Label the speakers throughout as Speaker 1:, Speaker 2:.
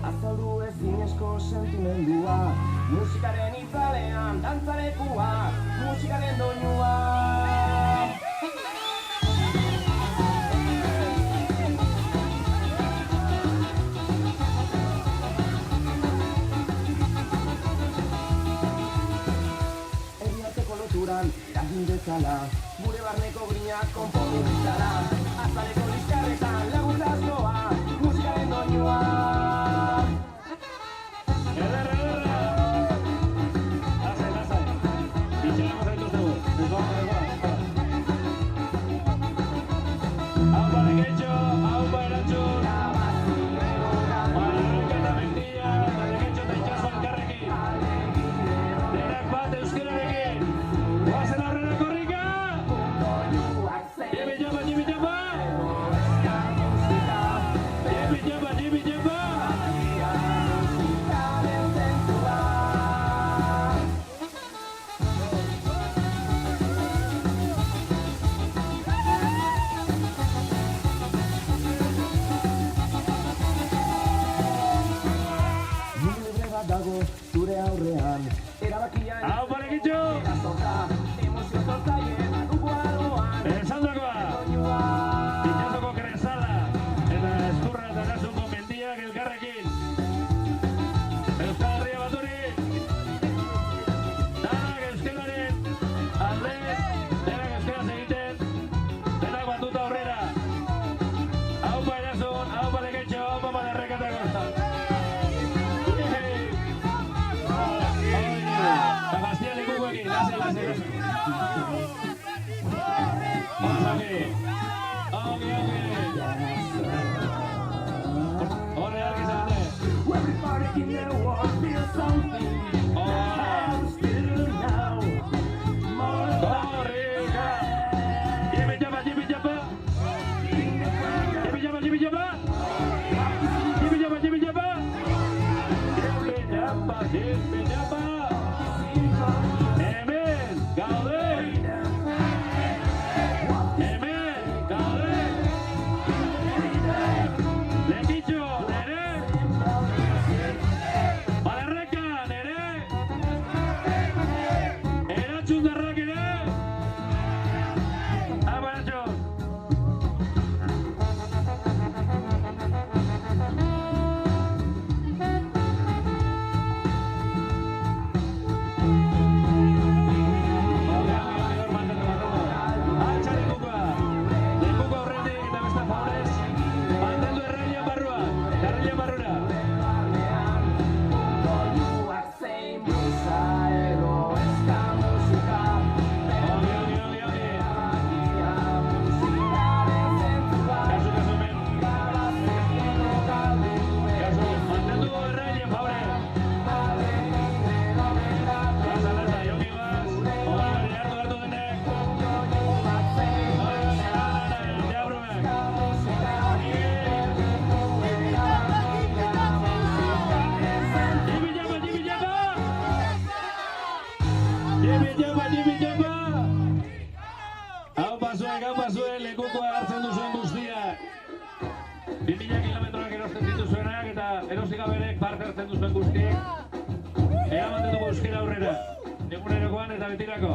Speaker 1: Azaldu ezinezko sentimendua, musikaren itzalean dantzalekua, musikaren doinua. Eriarteko loturan eragin dezala, gure barneko grinak konpondu ditzala, azaleko liskarretan laguntazkoa, musikaren doinua. Dago zure aurrean, erabakia
Speaker 2: hau parekitxo!
Speaker 1: Erazoka, emozio zortzaien, aduko aroan
Speaker 2: Esandakoa! Itxasoko kresala eta eskurra eta kasuko mendiak elkarrekin Euskal Herria Baturi Danak euskelaren alde denak euskeraz egiten denak batuta aurrera Hau pa erasun, hau pa leketxo, hau pa maderrekatako
Speaker 1: Everybody in the world feels something. I'm still now.
Speaker 2: Jimmy Jabba, Jimmy Jabba. Jimmy Jabba, Jimmy Jabba. Jimmy Jabba, Jimmy Jabba. Jimmy Jabba, Jimmy Jabba. Hemen, gaude. Hemen, gaude. Lekitxo, nere. Balerreka, nere. Eratxundarrak ere. Abaratxo. Jimmy Jabba! Hau pasuen, lekukoa hartzen duzuen guztiak. 2000 kilometroak erosten dituzuenak eta erosikaberek parte hartzen duzuen guztiak. Eramaten dugu euskera aurrera. Egunerokoan eta betirako.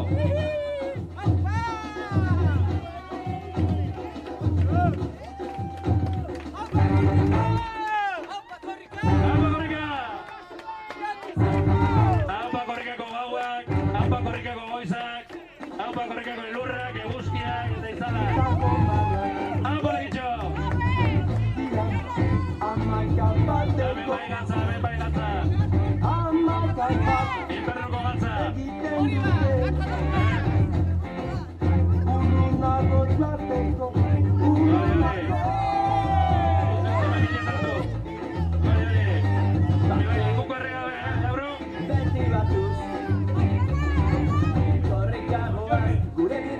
Speaker 1: gure